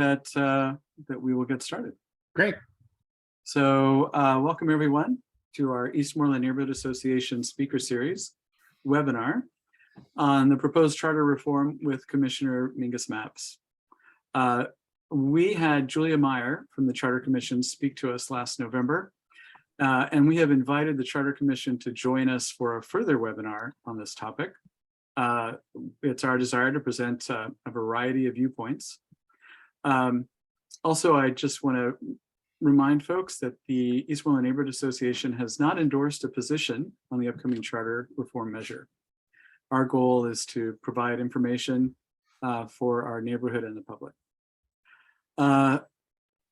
that we will get started. Great. So welcome everyone to our Eastmoreland Neighborhood Association Speaker Series webinar on the proposed charter reform with Commissioner Mingus Maps. We had Julia Meyer from the Charter Commission speak to us last November, and we have invited the Charter Commission to join us for a further webinar on this topic. It's our desire to present a variety of viewpoints. Also, I just want to remind folks that the Eastmoreland Neighborhood Association has not endorsed a position on the upcoming charter reform measure. Our goal is to provide information for our neighborhood and the public.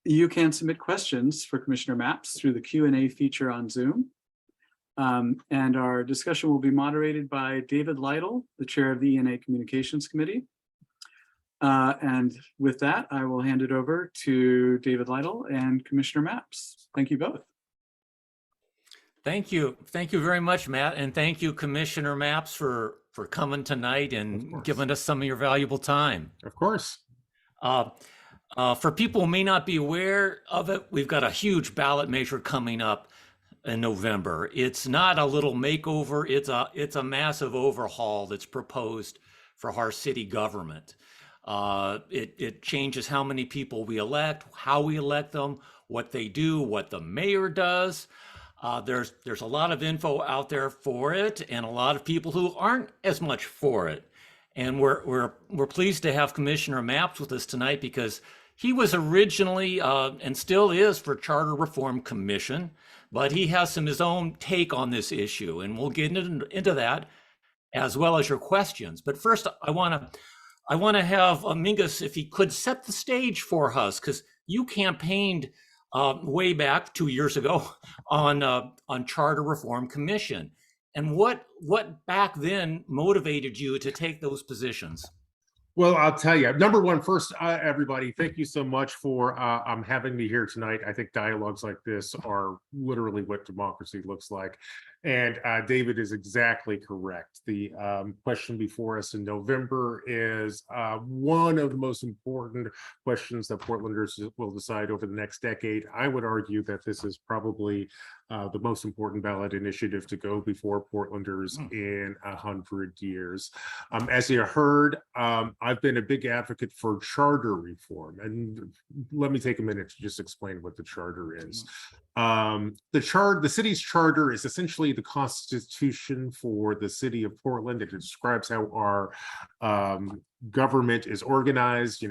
You can submit questions for Commissioner Maps through the Q&A feature on Zoom. And our discussion will be moderated by David Lytle, the chair of the ENA Communications Committee. And with that, I will hand it over to David Lytle and Commissioner Maps. Thank you both. Thank you. Thank you very much, Matt. And thank you, Commissioner Maps, for coming tonight and giving us some of your valuable time. Of course. For people who may not be aware of it, we've got a huge ballot measure coming up in November. It's not a little makeover. It's a massive overhaul that's proposed for our city government. It changes how many people we elect, how we elect them, what they do, what the mayor does. There's a lot of info out there for it, and a lot of people who aren't as much for it. And we're pleased to have Commissioner Maps with us tonight because he was originally and still is for Charter Reform Commission, but he has his own take on this issue, and we'll get into that as well as your questions. But first, I want to have Mingus, if he could, set the stage for us, because you campaigned way back 2 years ago on Charter Reform Commission. And what back then motivated you to take those positions? Well, I'll tell you, number one, first, everybody, thank you so much for having me here tonight. I think dialogues like this are literally what democracy looks like. And David is exactly correct. The question before us in November is one of the most important questions that Portlanders will decide over the next decade. I would argue that this is probably the most important ballot initiative to go before Portlanders in 100 years. As you heard, I've been a big advocate for charter reform. And let me take a minute to just explain what the charter is. The city's charter is essentially the constitution for the city of Portland. It describes how our government is organized,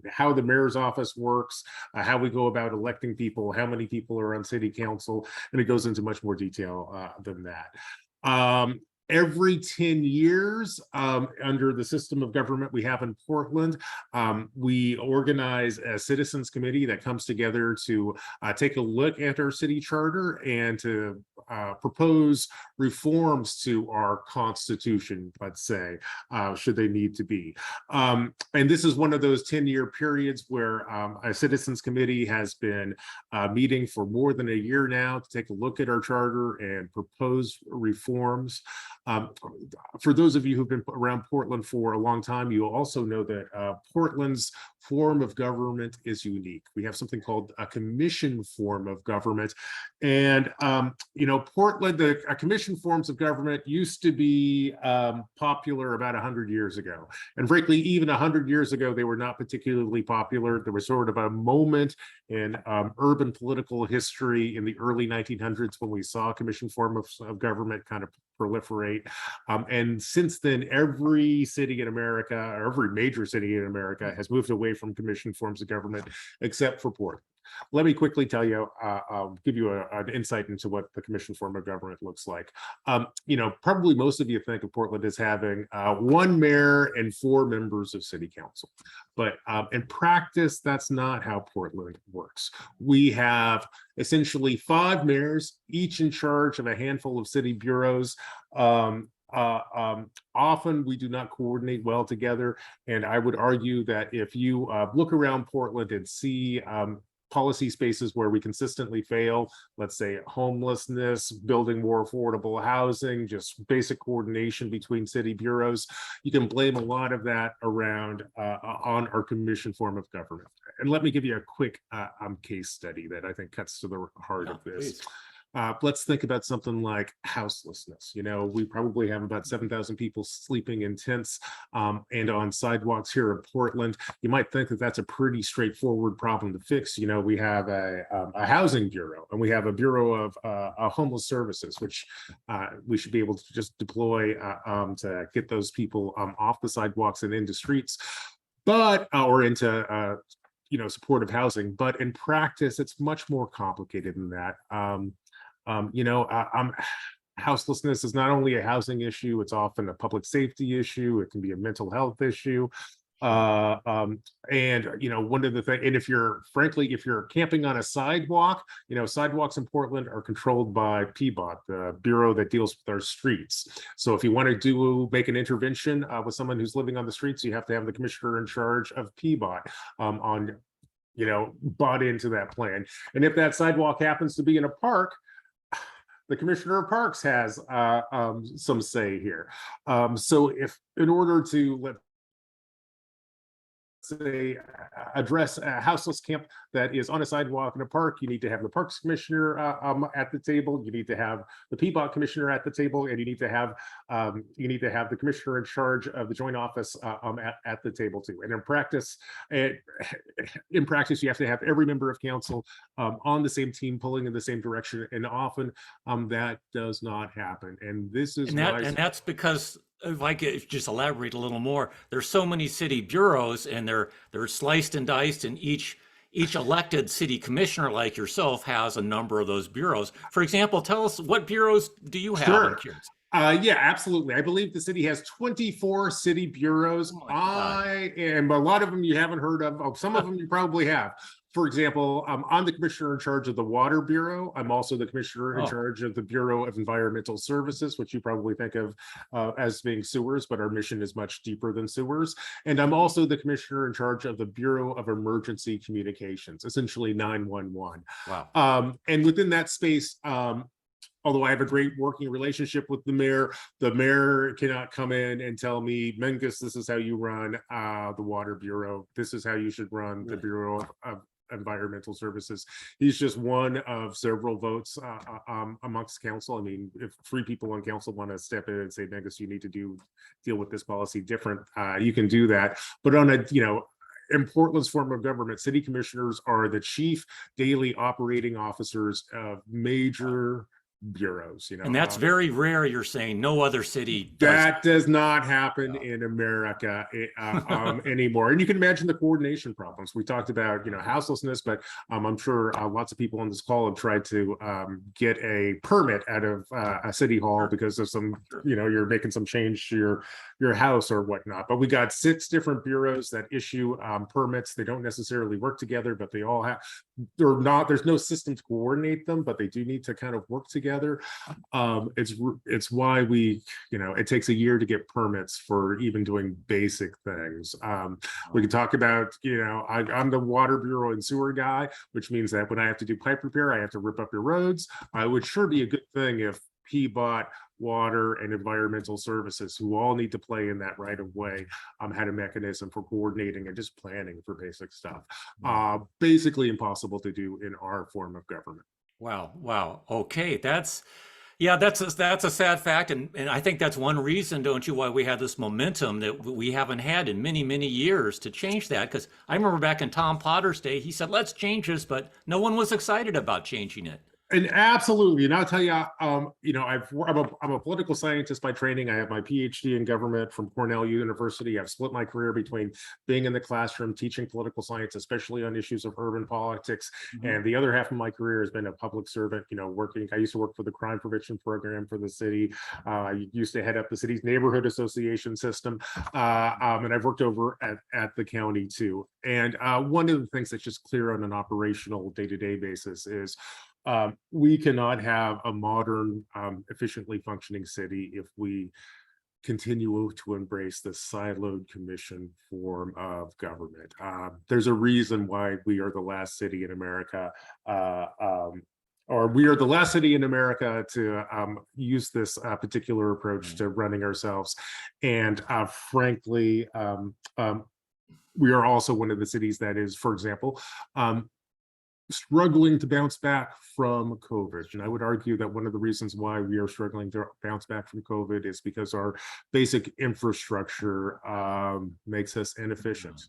how the mayor's office works, how we go about electing people, how many people are on city council, and it goes into much more detail than that. Every 10 years, under the system of government we have in Portland, we organize a citizens committee that comes together to take a look at our city charter and to propose reforms to our constitution, let's say, should they need to be. And this is one of those 10-year periods where a citizens committee has been meeting for more than a year now to take a look at our charter and propose reforms. For those of you who've been around Portland for a long time, you also know that Portland's form of government is unique. We have something called a commission form of government. And, Portland, the commission forms of government used to be popular about 100 years ago. And frankly, even 100 years ago, they were not particularly popular. There was sort of a moment in urban political history in the early 1900s when we saw a commission form of government kind of proliferate. And since then, every city in America, or every major city in America, has moved away from commission forms of government, except for Portland. Let me quickly tell you, I'll give you an insight into what the commission form of government looks like. Probably most of you think of Portland as having one mayor and 4 members of city council. But in practice, that's not how Portland works. We have essentially 5 mayors, each in charge of a handful of city bureaus. Often we do not coordinate well together. And I would argue that if you look around Portland and see policy spaces where we consistently fail, let's say homelessness, building more affordable housing, just basic coordination between city bureaus, you can blame a lot of that around on our commission form of government. And let me give you a quick case study that I think cuts to the heart of this. Please. Let's think about something like houselessness. We probably have about 7,000 people sleeping in tents and on sidewalks here in Portland. You might think that that's a pretty straightforward problem to fix. We have a housing bureau, and we have a bureau of homeless services, which we should be able to just deploy to get those people off the sidewalks and into streets, or into supportive housing. But in practice, it's much more complicated than that. Houselessness is not only a housing issue, it's often a public safety issue. It can be a mental health issue. One of the things, and if you're camping on a sidewalk, sidewalks in Portland are controlled by PBOT, the bureau that deals with our streets. So if you want to make an intervention with someone who's living on the streets, you have to have the commissioner in charge of PBOT bought into that plan. And if that sidewalk happens to be in a park, the commissioner of parks has some say here. So if in order to, let's say, address a houseless camp that is on a sidewalk in a park, you need to have the parks commissioner at the table, you need to have the PBOT commissioner at the table, and you need to have the commissioner in charge of the joint office at the table too. And in practice, you have to have every member of council on the same team, pulling in the same direction, and often that does not happen. And this is that's because, if I could just elaborate a little more, there's so many city bureaus, and they're sliced and diced, and each elected city commissioner like yourself has a number of those bureaus. For example, tell us, what bureaus do you have? Sure. Yeah, absolutely. I believe the city has 24 city bureaus. And a lot of them you haven't heard of. Some of them you probably have. For example, I'm the commissioner in charge of the Water Bureau. I'm also the commissioner in charge of the Bureau of Environmental Services, which you probably think of as being sewers, but our mission is much deeper than sewers. And I'm also the commissioner in charge of the Bureau of Emergency Communications, essentially 911. Wow. And within that space, although I have a great working relationship with the mayor cannot come in and tell me, Mingus, this is how you run the Water Bureau. This is how you should run the Bureau of Environmental Services. He's just one of several votes amongst council. I mean, if 3 people on council want to step in and say, Mingus, you need to deal with this policy different, you can do that. But on in Portland's form of government, city commissioners are the chief daily operating officers of major bureaus. And that's very rare. You're saying no other city does. That does not happen in America anymore. And you can imagine the coordination problems. We talked about houselessness, but I'm sure lots of people on this call have tried to get a permit out of a city hall because of some you're making some change to your house or whatnot. But we got 6 different bureaus that issue permits. They don't necessarily work together, but they all have, there's no system to coordinate them, but they do need to kind of work together. It's why it takes a year to get permits for even doing basic things. We can talk about, I'm the Water Bureau and sewer guy, which means that when I have to do pipe repair, I have to rip up your roads. It would sure be a good thing if PBOT, Water, and Environmental Services, who all need to play in that right of way, had a mechanism for coordinating and just planning for basic stuff. Basically impossible to do in our form of government. Wow. Okay. That's a sad fact. And I think that's one reason, don't you, why we have this momentum that we haven't had in many, many years to change that. Because I remember back in Tom Potter's day, he said, let's change this, but no one was excited about changing it. And absolutely, and I'll tell you, I'm a political scientist by training. I have my PhD in government from Cornell University. I've split my career between being in the classroom, teaching political science, especially on issues of urban politics, and the other half of my career has been a public servant. Working. I used to work for the crime prevention program for the city. I used to head up the city's neighborhood association system, and I've worked over at the county too. And one of the things that's just clear on an operational day-to-day basis is, we cannot have a modern, efficiently functioning city if we continue to embrace the siloed commission form of government. There's a reason why we are the last city in America, or we are the last city in America to use this particular approach to running ourselves. And frankly, we are also one of the cities that is, for example, struggling to bounce back from COVID. And I would argue that one of the reasons why we are struggling to bounce back from COVID is because our basic infrastructure makes us inefficient.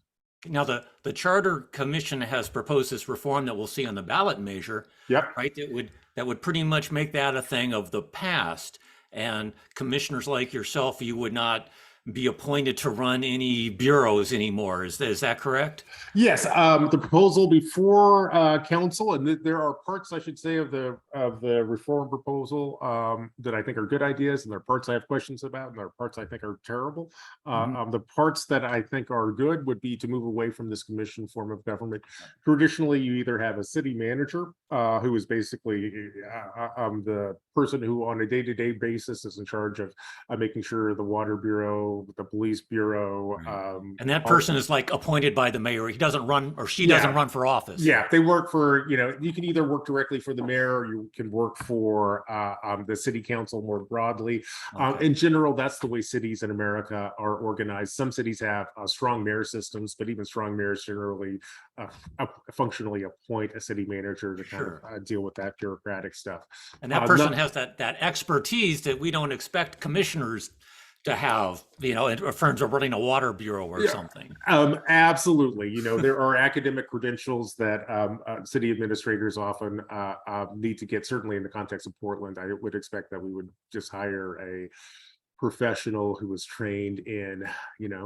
Now, the Charter Commission has proposed this reform that we'll see on the ballot measure. Yep. Right. That would pretty much make that a thing of the past. And commissioners like yourself, you would not be appointed to run any bureaus anymore. Is that correct? Yes, the proposal before council, and there are parts, I should say, of the reform proposal that I think are good ideas, and there are parts I have questions about, and there are parts I think are terrible. The parts that I think are good would be to move away from this commission form of government. Traditionally, you either have a city manager who is basically the person who on a day-to-day basis is in charge of making sure the water bureau, the police bureau, and that person is like appointed by the mayor. He doesn't run, or she doesn't run for office. Yeah, they work for, you can either work directly for the mayor, or you can work for the city council more broadly. Okay. In general, that's the way cities in America are organized. Some cities have strong mayor systems, but even strong mayors generally functionally appoint a city manager to kind of deal with that bureaucratic stuff. And that person has that expertise that we don't expect commissioners to have, in terms of running a water bureau or something. Absolutely. There are academic credentials that city administrators often need to get. Certainly in the context of Portland, I would expect that we would just hire a professional who was trained in,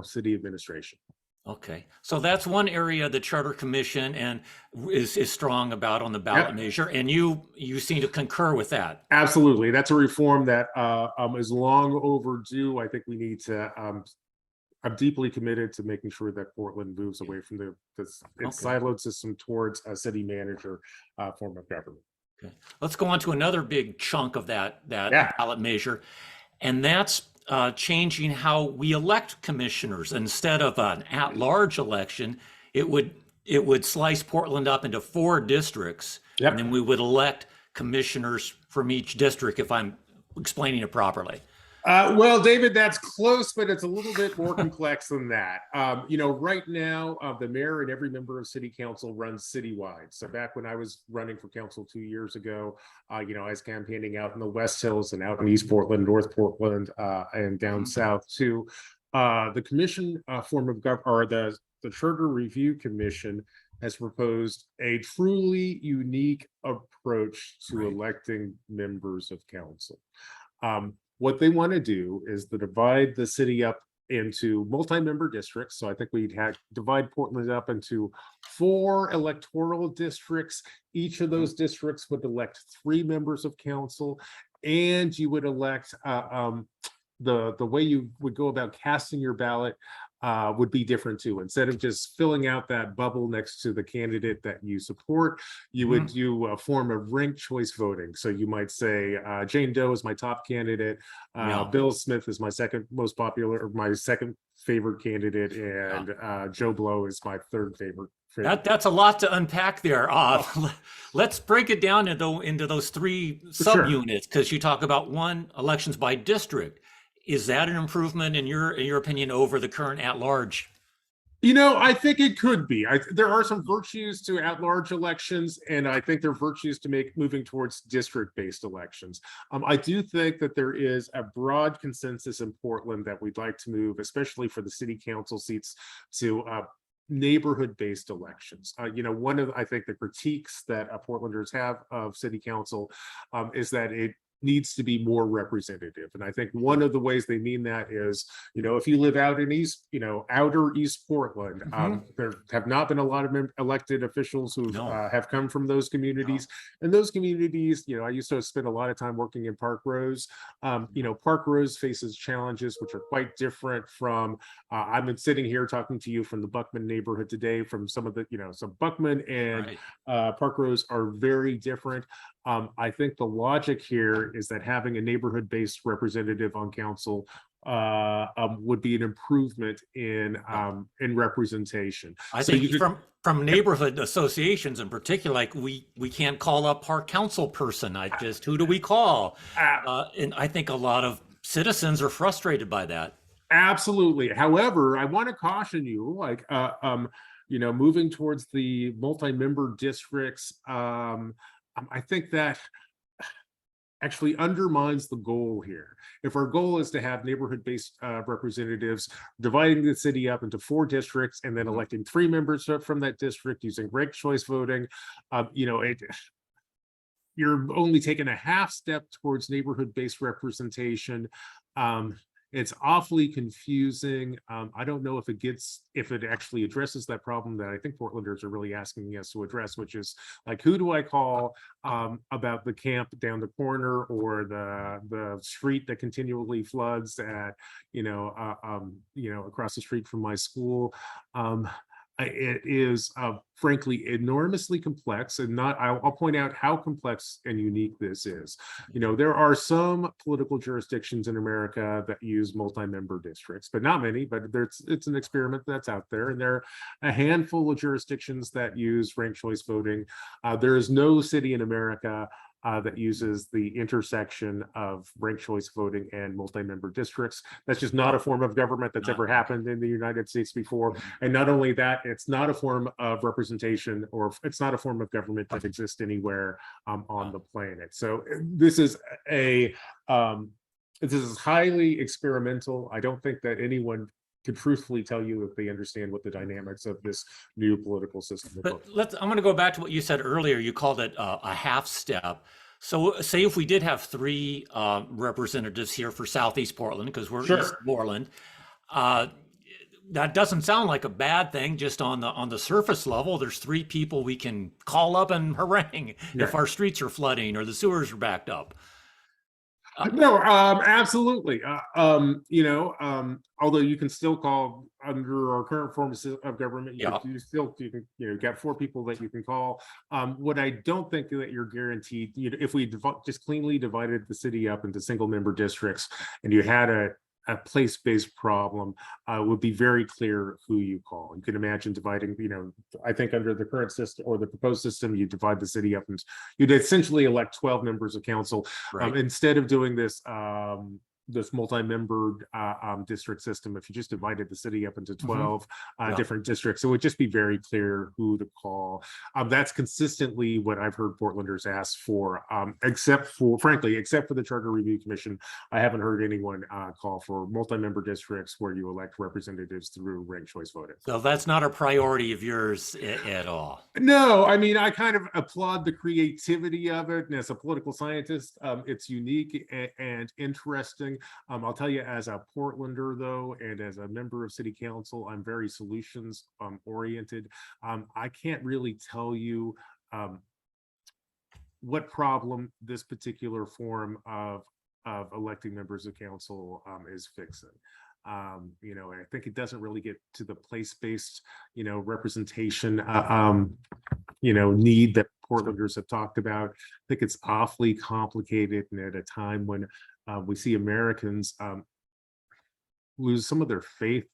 city administration. Okay, so that's one area the Charter Commission and is strong about on the ballot measure, and you seem to concur with that. Absolutely, that's a reform that is long overdue. I think we need to. I'm deeply committed to making sure that Portland moves away from its siloed system towards a city manager form of government. Okay, let's go on to another big chunk of that ballot measure, and that's changing how we elect commissioners. Instead of an at-large election, it would slice Portland up into 4 districts, and then we would elect commissioners from each district, if I'm explaining it properly. Well, David, that's close, but it's a little bit more complex than that. Right now, the mayor and every member of city council runs citywide. So back when I was running for council 2 years ago, I was campaigning out in the West Hills and out in East Portland, North Portland, and down south too. The commission form of government, or the Charter Review Commission, has proposed a truly unique approach to electing members of council. What they want to do is to divide the city up into multi-member districts. So I think we'd divide Portland up into 4 electoral districts. Each of those districts would elect 3 members of council, and you would elect the way you would go about casting your ballot would be different too. Instead of just filling out that bubble next to the candidate that you support, you would do a form of ranked choice voting. So you might say Jane Doe is my top candidate, Bill Smith is my second most popular, or my second favorite candidate, and Joe Blow is my third favorite. That's a lot to unpack there. Let's break it down into those 3 subunits, because you talk about elections by district. Is that an improvement in your opinion over the current at-large? I think it could be. There are some virtues to at-large elections, and I think there are virtues to moving towards district-based elections. I do think that there is a broad consensus in Portland that we'd like to move, especially for the city council seats, to neighborhood-based elections. One of, I think, the critiques that Portlanders have of city council is that it needs to be more representative. And I think one of the ways they mean that is, if you live out in outer East Portland, there have not been a lot of elected officials who have come from those communities. And those communities, I used to spend a lot of time working in Park Rose. Park Rose faces challenges which are quite different from, I've been sitting here talking to you from the Buckman neighborhood today, from some of the, so Buckman and Park Rose are very different. I think the logic here is that having a neighborhood-based representative on council would be an improvement in representation. I So think you could, from neighborhood associations in particular, like we can't call up our council person. Who do we call? And I think a lot of citizens are frustrated by that. absolutely. However, I want to caution you, like, moving towards the multi-member districts, I think that actually undermines the goal here. If our goal is to have neighborhood-based representatives, dividing the city up into 4 districts and then electing 3 members from that district using ranked choice voting, you're only taking a half step towards neighborhood-based representation. It's awfully confusing. I don't know if it actually addresses that problem that I think Portlanders are really asking us to address, which is like, who do I call about the camp down the corner or the street that continually floods at, across the street from my school. It is frankly enormously complex, and I'll point out how complex and unique this is. There are some political jurisdictions in America that use multi-member districts, but not many. But it's an experiment that's out there, and there are a handful of jurisdictions that use ranked choice voting. There is no city in America that uses the intersection of ranked choice voting and multi-member districts. That's just not a form of government that's ever happened in the United States before. And not only that, it's not a form of representation, or it's not a form of government that exists anywhere on the planet. So this is highly experimental. I don't think that anyone could truthfully tell you if they understand what the dynamics of this new political system is. But I'm going to go back to what you said earlier. You called it a half step. So say if we did have 3 representatives here for Southeast Portland, because we're Eastmoreland, that doesn't sound like a bad thing. Just on the surface level, there's 3 people we can call up and harangue if our streets are flooding or the sewers are backed up. No, absolutely. Although you can still call under our current form of government, you can get 4 people that you can call. What I don't think that you're guaranteed, if we just cleanly divided the city up into single member districts and you had a place-based problem, would be very clear who you call. You can imagine dividing, I think under the current system or the proposed system, you divide the city up and you'd essentially elect 12 members of council. Instead of doing this multi-membered district system, if you just divided the city up into 12 different districts, it would just be very clear who to call. That's consistently what I've heard Portlanders ask for, except for the Charter Review Commission. I haven't heard anyone call for multi-member districts where you elect representatives through ranked choice voting. So that's not a priority of yours at all. No, I mean, I kind of applaud the creativity of it, and as a political scientist, it's unique and interesting. I'll tell you, as a Portlander though, and as a member of city council, I'm very solutions oriented. I can't really tell you what problem this particular form of electing members of council is fixing. I think it doesn't really get to the place-based, representation, need that Portlanders have talked about. I think it's awfully complicated, and at a time when we see Americans lose some of their faith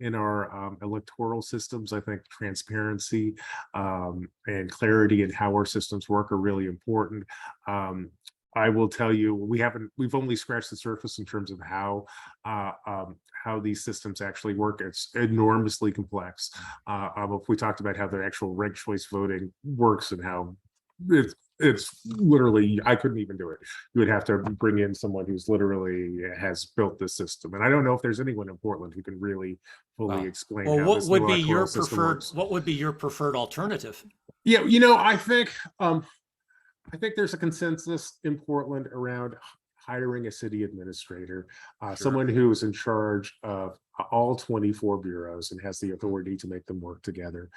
in our electoral systems. I think transparency and clarity in how our systems work are really important. I will tell you, we've only scratched the surface in terms of how these systems actually work. It's enormously complex. If we talked about how the actual ranked choice voting works and how it's literally, I couldn't even do it. You would have to bring in someone who's literally has built this system. And I don't know if there's anyone in Portland who can really fully explain. Well, how what this would be electoral your system preferred? works. What would be your preferred alternative? Yeah, I think there's a consensus in Portland around hiring a city administrator, someone who is in charge of all 24 bureaus and has the authority to make them work together.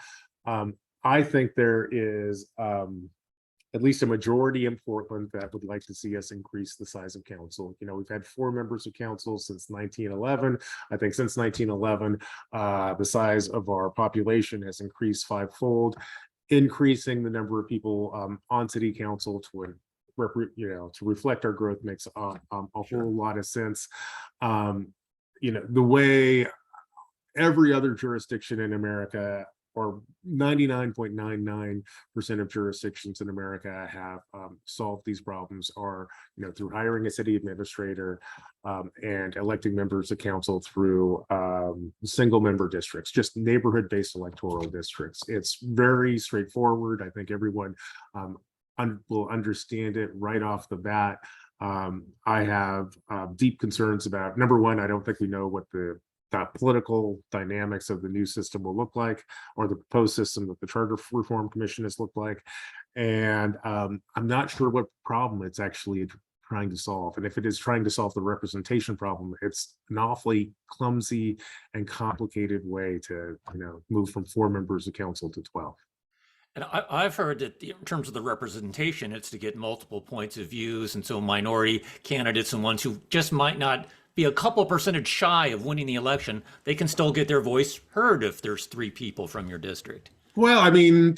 I think there is at least a majority in Portland that would like to see us increase the size of council. We've had 4 members of council since 1911. I think since 1911, the size of our population has increased 5-fold. Increasing the number of people on city council to reflect our growth makes a whole lot of sense. the way every other jurisdiction in America, or 99.99% of jurisdictions in America have solved these problems, are through hiring a city administrator and electing members of council through single member districts, just neighborhood-based electoral districts. It's very straightforward. I think everyone will understand it right off the bat. I have deep concerns about, number one, I don't think we know what the political dynamics of the new system will look like, or the proposed system that the Charter Reform Commission has looked like. And I'm not sure what problem it's actually trying to solve. And if it is trying to solve the representation problem, it's an awfully clumsy and complicated way to move from 4 members of council to 12. And I've heard that in terms of the representation, it's to get multiple points of views. And so minority candidates and ones who just might not be a couple percentage shy of winning the election, they can still get their voice heard if there's 3 people from your district. Well, I mean,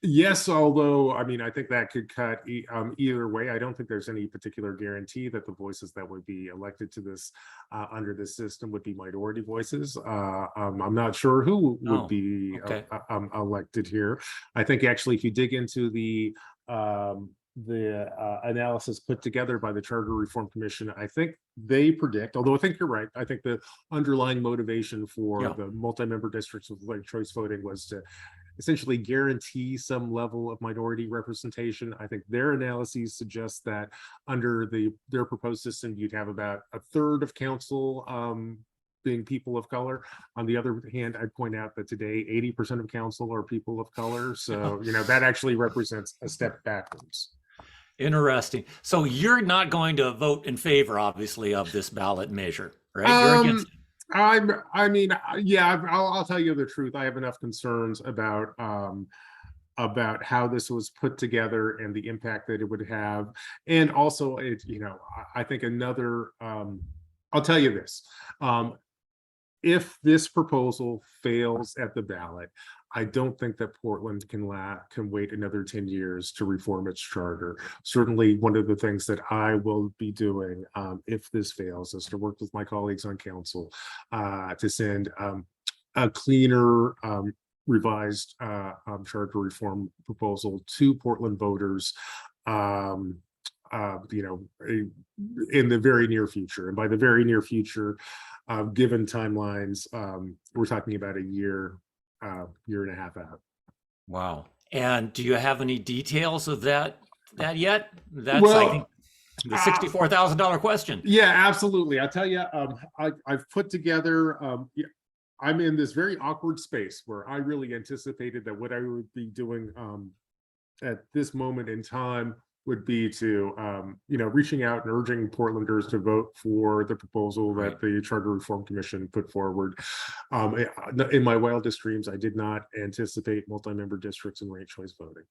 yes, although I think that could cut either way. I don't think there's any particular guarantee that the voices that would be elected to this under this system would be minority voices. I'm not sure who would be elected here. I think actually, if you dig into the analysis put together by the Charter Reform Commission, I think they predict, although I think you're right, I think the underlying motivation for the multi-member districts with ranked choice voting was to essentially guarantee some level of minority representation. I think their analyses suggest that under their proposed system, you'd have about a third of council being people of color. On the other hand, I'd point out that today 80% of council are people of color. So, that actually represents a step backwards. Interesting. So you're not going to vote in favor, obviously, of this ballot measure, right? You're against it. I'll tell you the truth. I have enough concerns about how this was put together and the impact that it would have. And also, I think I'll tell you this. If this proposal fails at the ballot, I don't think that Portland can wait another 10 years to reform its charter. Certainly, one of the things that I will be doing if this fails is to work with my colleagues on council to send a cleaner, revised charter reform proposal to Portland voters in the very near future. And by the very near future, given timelines, we're talking about a year and a half out. Wow. And do you have any details of that yet? That's, I think, the $64,000 question. Yeah, absolutely. I'll tell you, I've put together, I'm in this very awkward space where I really anticipated that what I would be doing at this moment in time would be to, reaching out and urging Portlanders to vote for the proposal that the Charter Reform Commission put forward. In my wildest dreams, I did not anticipate multi-member districts and ranked choice voting.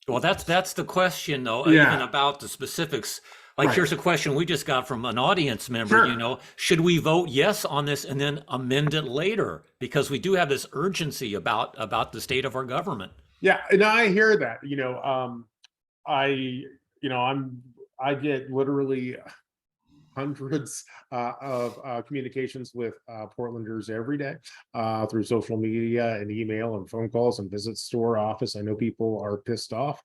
Well, that's the question, though, even about the specifics. Like, here's a question we just got from an audience member, should we vote yes on this and then amend it later? Because we do have this urgency about the state of our government. Yeah, and I hear that, I get literally hundreds of communications with Portlanders every day through social media and email and phone calls and visits to our office. I know people are pissed off.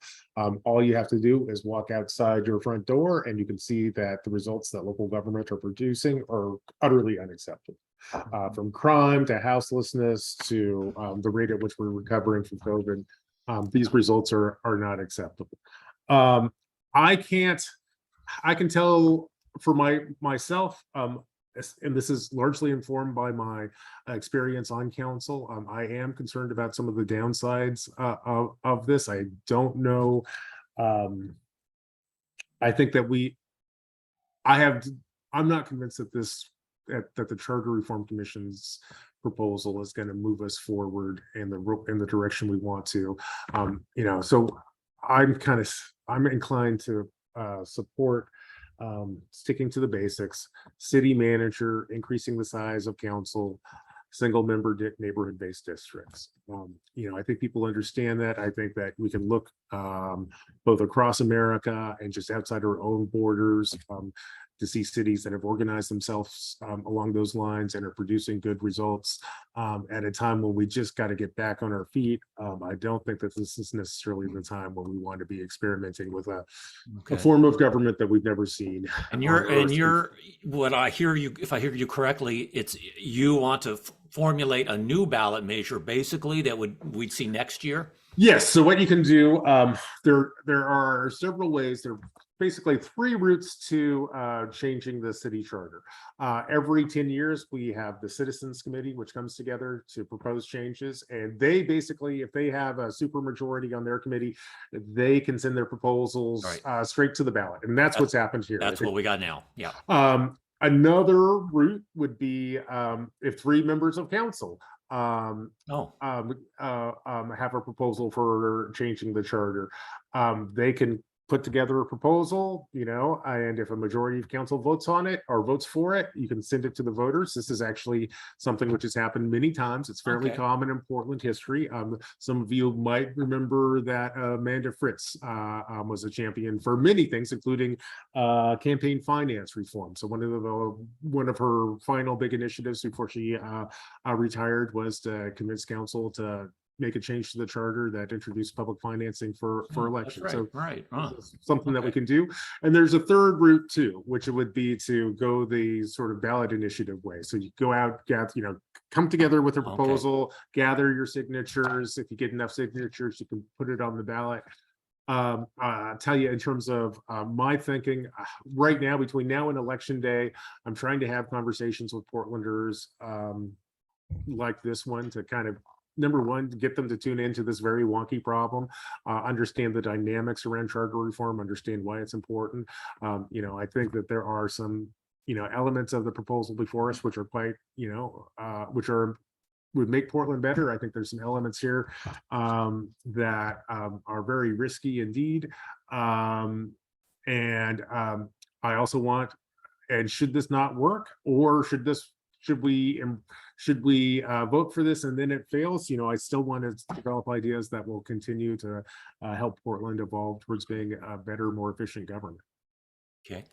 All you have to do is walk outside your front door and you can see that the results that local government are producing are utterly unacceptable. From crime to houselessness to the rate at which we're recovering from COVID, these results are not acceptable. I can tell for myself, and this is largely informed by my experience on council, I am concerned about some of the downsides of this. I don't know. I think that I'm not convinced that that the Charter Reform Commission's proposal is going to move us forward in the direction we want to. So I'm inclined to support sticking to the basics, city manager, increasing the size of council, single-member neighborhood-based districts. I think people understand that. I think that we can look both across America and just outside our own borders to see cities that have organized themselves along those lines and are producing good results at a time when we just got to get back on our feet. I don't think that this is necessarily the time when we want to be experimenting with a form of government that we've never seen. And what I hear you, if I hear you correctly, it's you want to formulate a new ballot measure basically that we'd see next year. Yes. So what you can do, there are several ways. There are basically 3 routes to changing the city charter. Every 10 years, we have the Citizens Committee, which comes together to propose changes. And they basically, if they have a supermajority on their committee, they can send their proposals straight to the ballot. And that's what's happened here. That's what we got now. Yeah. Another route would be if 3 members of council have a proposal for changing the charter. They can put together a proposal, and if a majority of council votes on it or votes for it, you can send it to the voters. This is actually something which has happened many times. It's fairly common in Portland history. Some of you might remember that Amanda Fritz was a champion for many things, including campaign finance reform. So one of her final big initiatives before she retired was to convince council to make a change to the charter that introduced public financing for elections. So something that we can do. And there's a third route too, which would be to go the sort of ballot initiative way. So you go out, come together with a proposal, gather your signatures. If you get enough signatures, you can put it on the ballot. I'll tell you in terms of my thinking right now, between now and election day, I'm trying to have conversations with Portlanders like this one to kind of, number one, to get them to tune into this very wonky problem, understand the dynamics around charter reform, understand why it's important. I think that there are some, elements of the proposal before us which are quite, would make Portland better. I think there's some elements here that are very risky indeed. I also want, and should this not work, or should we vote for this and then it fails? I still want to develop ideas that will continue to help Portland evolve towards being a better, more efficient government. Okay.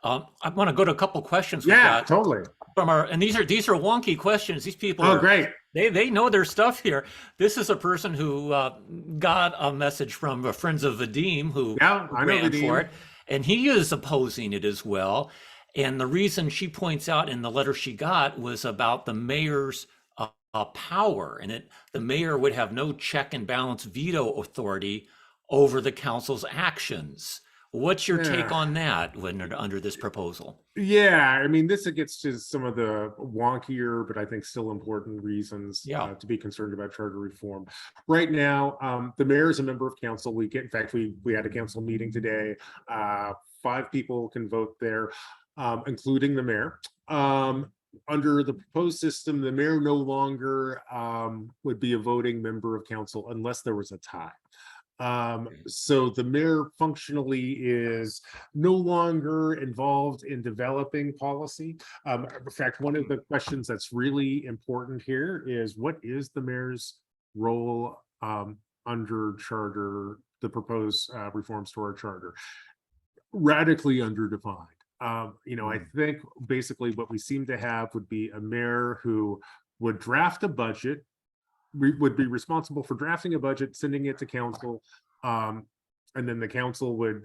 I want to go to a couple questions. Totally. And these are wonky questions. These people are great. They know their stuff here. This is a person who got a message from Friends of Vadim who ran for it, and he is opposing it as well. And the reason she points out in the letter she got was about the mayor's power, and the mayor would have no check and balance veto authority over the council's actions. What's your take on that under this proposal? Yeah, this gets to some of the wonkier, but I think still important reasons to be concerned about charter reform. Right now, the mayor is a member of council. We had a council meeting today. 5 people can vote there, including the mayor. Under the proposed system, the mayor no longer would be a voting member of council unless there was a tie. So the mayor functionally is no longer involved in developing policy. In fact, one of the questions that's really important here is, what is the mayor's role under charter, the proposed reforms to our charter? Radically underdefined. I think basically what we seem to have would be a mayor who would draft a budget, would be responsible for drafting a budget, sending it to council, and then the council would,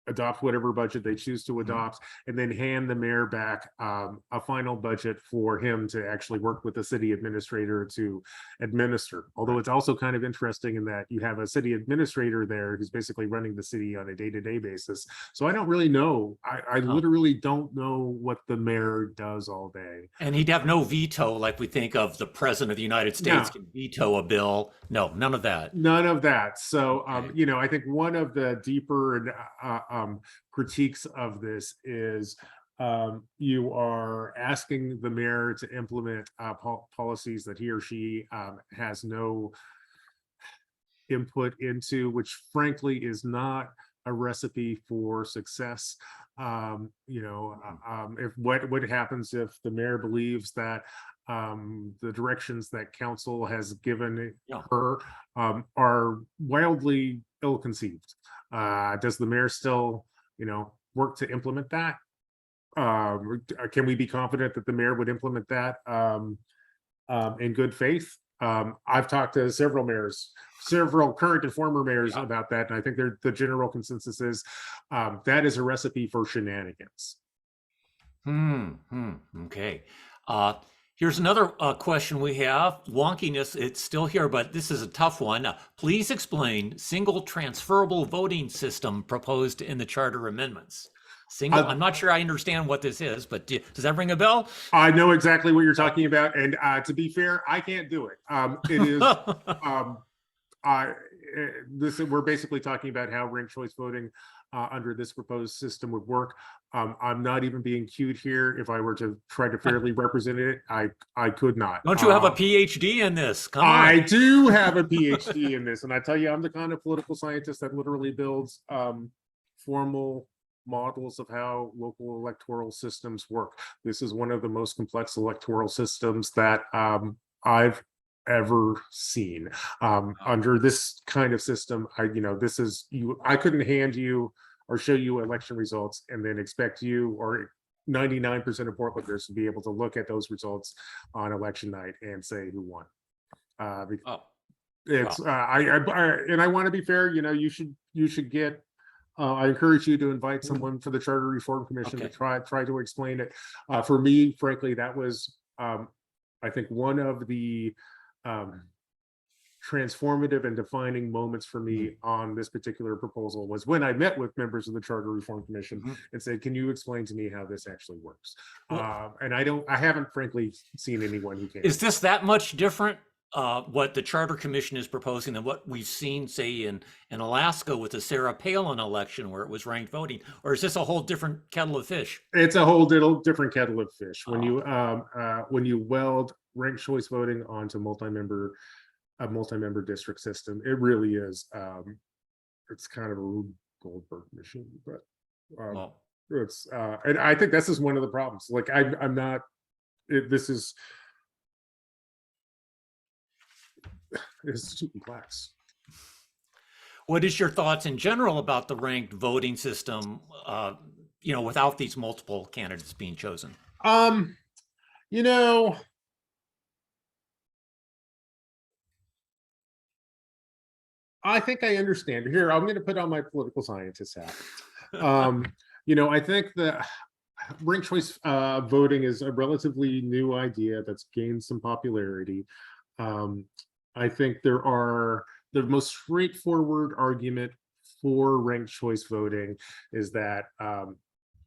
adopt whatever budget they choose to adopt, and then hand the mayor back a final budget for him to actually work with the city administrator to administer. Although it's also kind of interesting in that you have a city administrator there who's basically running the city on a day-to-day basis. So I don't really know. I literally don't know what the mayor does all day. And he'd have no veto like we think of the president of the United States can veto a bill. No, none of that. None of that. So, I think one of the deeper critiques of this is you are asking the mayor to implement policies that he or she has no input into, which frankly is not a recipe for success. If what happens if the mayor believes that the directions that council has given her are wildly ill-conceived? Does the mayor still, work to implement that? Can we be confident that the mayor would implement that in good faith? I've talked to several mayors, several current and former mayors about that, and I think the general consensus is that is a recipe for shenanigans. Okay. Here's another question we have. Wonkiness, it's still here, but this is a tough one. Please explain single transferable voting system proposed in the charter amendments. I'm not sure I understand what this is, but does that ring a bell? I know exactly what you're talking about, and to be fair, I can't do it. It is we're basically talking about how ranked choice voting under this proposed system would work. I'm not even being cued here. If I were to try to fairly represent it, I could not. Don't you have a PhD in this? Come on. I do have a PhD in this, and I tell you, I'm the kind of political scientist that literally builds formal models of how local electoral systems work. This is one of the most complex electoral systems that I've ever seen. Under this kind of system, I couldn't hand you or show you election results and then expect you or 99% of Portlanders to be able to look at those results on election night and say who won. And I want to be fair. You should get. I encourage you to invite someone for the Charter Reform Commission to try to explain it. For me, frankly, that was, I think, one of the transformative and defining moments for me on this particular proposal was when I met with members of the Charter Reform Commission and said, "Can you explain to me how this actually works?" And I haven't, frankly, seen anyone who can. Is this that much different? What the Charter Commission is proposing than what we've seen, say, in Alaska with the Sarah Palin election where it was ranked voting, or is this a whole different kettle of fish? It's a whole different kettle of fish. When you weld ranked choice voting onto a multi-member district system, it really is. It's kind of a Rube Goldberg machine, but it's and I think this is one of the problems. Like I'm not. This is. It's too complex. What is your thoughts in general about the ranked voting system, without these multiple candidates being chosen? I think I understand. Here, I'm going to put on my political scientist hat. I think that ranked choice voting is a relatively new idea that's gained some popularity. I think the most straightforward argument for ranked choice voting is that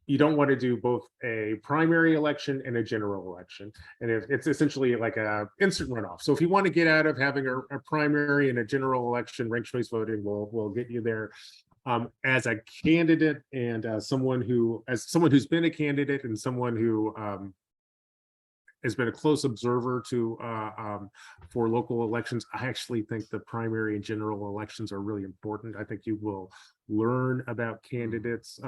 you don't want to do both a primary election and a general election. And if it's essentially like a instant runoff. So if you want to get out of having a primary and a general election, ranked choice voting will get you there. As a candidate and someone who's been a candidate and someone who has been a close observer for local elections, I actually think the primary and general elections are really important. I think you will learn about candidates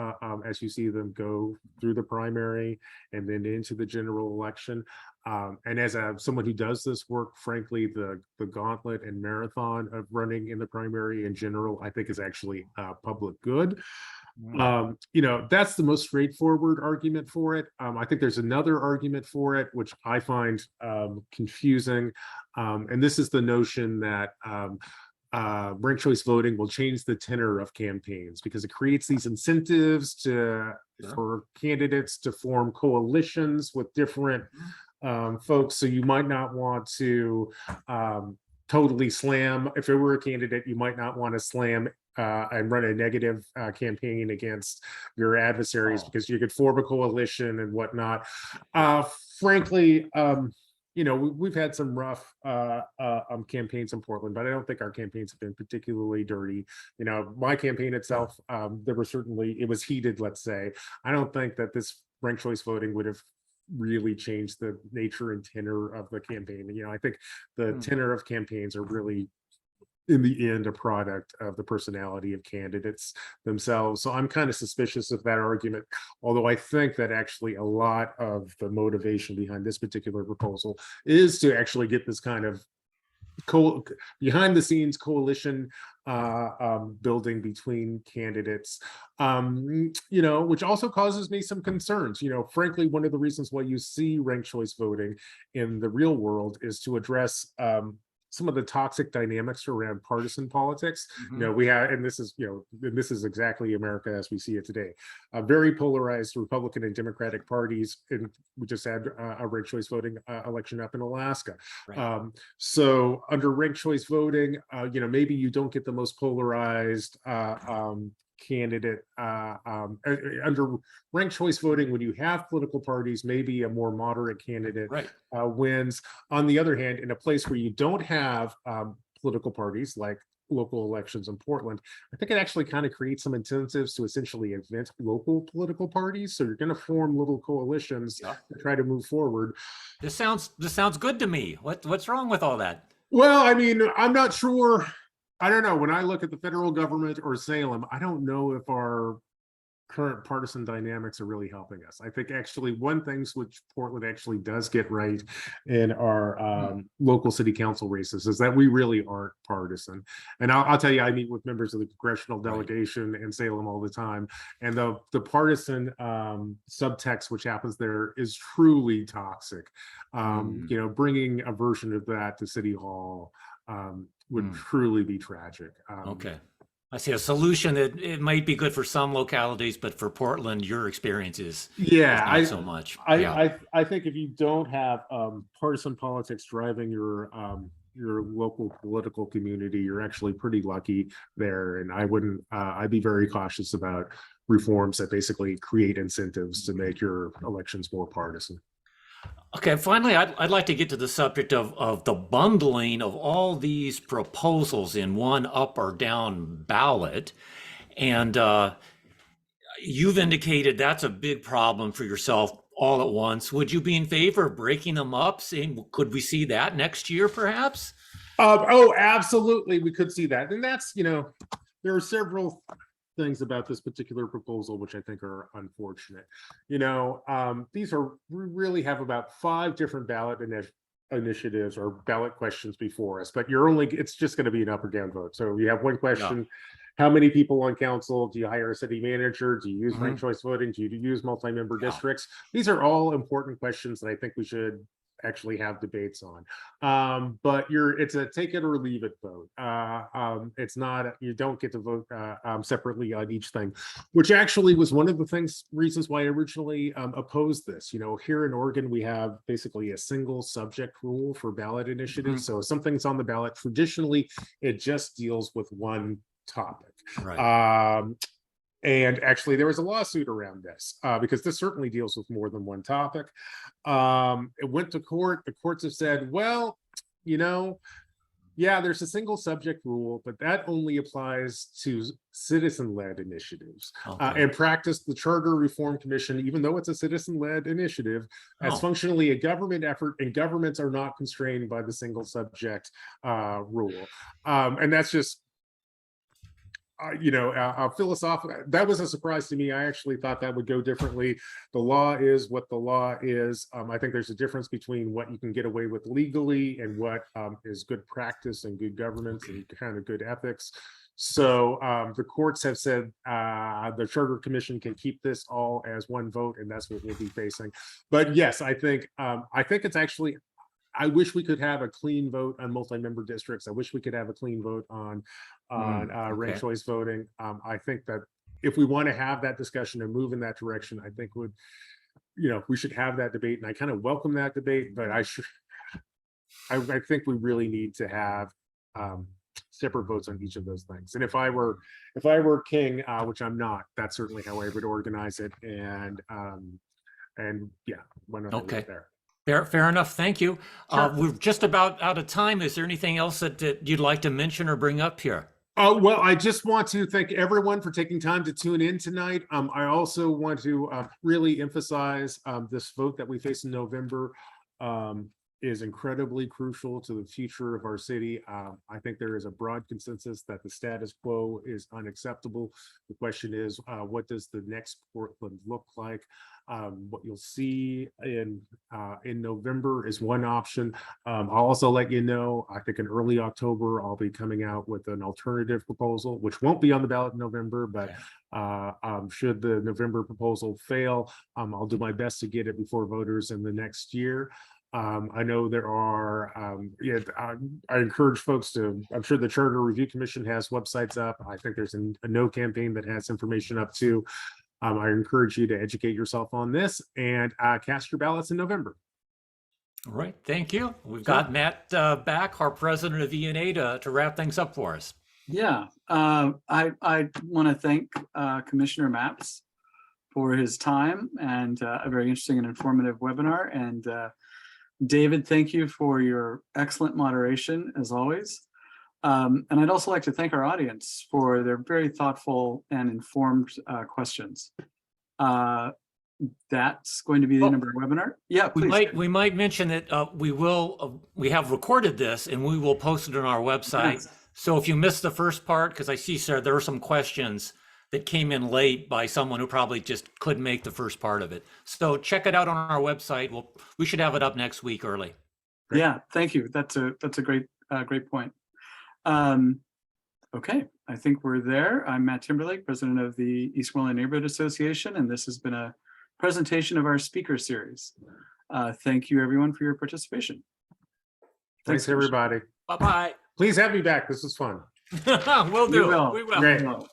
as you see them go through the primary and then into the general election. And as someone who does this work, frankly, the gauntlet and marathon of running in the primary and general, I think is actually public good. That's the most straightforward argument for it. I think there's another argument for it, which I find confusing. And this is the notion that ranked choice voting will change the tenor of campaigns because it creates these incentives for candidates to form coalitions with different folks. So you might not want to totally slam. If it were a candidate, you might not want to slam and run a negative campaign against your adversaries because you could form a coalition and whatnot. Frankly, we've had some rough campaigns in Portland, but I don't think our campaigns have been particularly dirty. My campaign itself, it was heated, let's say. I don't think that this ranked choice voting would have really changed the nature and tenor of the campaign. I think the tenor of campaigns are really in the end a product of the personality of candidates themselves. So I'm kind of suspicious of that argument, although I think that actually a lot of the motivation behind this particular proposal is to actually get this kind of behind the scenes coalition building between candidates, which also causes me some concerns. Frankly, one of the reasons why you see ranked choice voting in the real world is to address some of the toxic dynamics around partisan politics. We have, and this is exactly America as we see it today. Very polarized Republican and Democratic parties, and we just had a ranked choice voting election up in Alaska. Right. So under ranked choice voting, maybe you don't get the most polarized candidate under ranked choice voting. When you have political parties, maybe a more moderate candidate wins. On the other hand, in a place where you don't have political parties like local elections in Portland, I think it actually kind of creates some incentives to essentially invent local political parties. So you're going to form little coalitions to try to move forward. This sounds good to me. What's wrong with all that? Well, I mean, I'm not sure. I don't know. When I look at the federal government or Salem, I don't know if our current partisan dynamics are really helping us. I think actually one thing which Portland actually does get right in our local city council races is that we really aren't partisan. And I'll tell you, I meet with members of the congressional delegation in Salem all the time, and the partisan subtext which happens there is truly toxic. Bringing a version of that to City Hall would truly be tragic. Okay. I see a solution that it might be good for some localities, but for Portland, your experience is not so much. I think if you don't have partisan politics driving your local political community, you're actually pretty lucky there. And I'd be very cautious about reforms that basically create incentives to make your elections more partisan. Okay, finally, I'd like to get to the subject of the bundling of all these proposals in one up or down ballot. And you've indicated that's a big problem for yourself all at once. Would you be in favor of breaking them up? Could we see that next year, perhaps? Oh, absolutely. We could see that. And that's, there are several things about this particular proposal which I think are unfortunate. We really have about 5 different ballot initiatives or ballot questions before us, but it's just going to be an up or down vote. So you have one question: how many people on council? Do you hire a city manager? Do you use ranked choice voting? Do you use multi-member districts? These are all important questions that I think we should actually have debates on, but it's a take it or leave it vote. It's not, you don't get to vote separately on each thing, which actually was one of the reasons why I originally opposed this. Here in Oregon, we have basically a single subject rule for ballot initiatives. So if something's on the ballot, traditionally it just deals with one topic. And actually, there was a lawsuit around this because this certainly deals with more than one topic. It went to court. The courts have said, well, there's a single subject rule, but that only applies to citizen-led initiatives. And practice, the Charter Reform Commission, even though it's a citizen-led initiative, as functionally a government effort, and governments are not constrained by the single subject rule. And that's just philosophical. That was a surprise to me. I actually thought that would go differently. The law is what the law is. I think there's a difference between what you can get away with legally and what is good practice and good governance and kind of good ethics. So the courts have said the Charter Commission can keep this all as one vote, and that's what we'll be facing. But yes, I think it's actually, I wish we could have a clean vote on multi-member districts. I wish we could have a clean vote on ranked choice voting. I think that if we want to have that discussion and move in that direction, I think we should have that debate, and I kind of welcome that debate. But I think we really need to have separate votes on each of those things. And if I were king, which I'm not, that's certainly how I would organize it. And why not leave it there? Fair enough. Thank you. Sure. We're just about out of time. Is there anything else that you'd like to mention or bring up here? Well, I just want to thank everyone for taking time to tune in tonight. I also want to really emphasize this vote that we face in November is incredibly crucial to the future of our city. I think there is a broad consensus that the status quo is unacceptable. The question is, what does the next Portland look like? What you'll see in November is one option. I'll also let you know, I think in early October, I'll be coming out with an alternative proposal, which won't be on the ballot in November, but should the November proposal fail, I'll do my best to get it before voters in the next year. I know there are, I encourage folks to, I'm sure the Charter Review Commission has websites up. I think there's a No campaign that has information up too. I encourage you to educate yourself on this and cast your ballots in November. All right, thank you. We've got Matt back, our president of ENA, to wrap things up for us. Yeah, I want to thank Commissioner Maps for his time and a very interesting and informative webinar. And David, thank you for your excellent moderation as always. And I'd also like to thank our audience for their very thoughtful and informed questions. That's going to be the end of our webinar. Yeah, please. We might mention that we have recorded this and we will post it on our website. Yes. So if you missed the first part, because I see, sir, there were some questions that came in late by someone who probably just couldn't make the first part of it. So check it out on our website. We should have it up next week early. Great. Yeah, thank you. That's a great point. Okay, I think we're there. I'm Matt Timberlake, president of the Eastmoreland Neighborhood Association, and this has been a presentation of our speaker series. Thank you, everyone, for your participation. Thanks everybody. Bye-bye. Please have me back. This was fun. We'll do. We will. We will. Great. We will.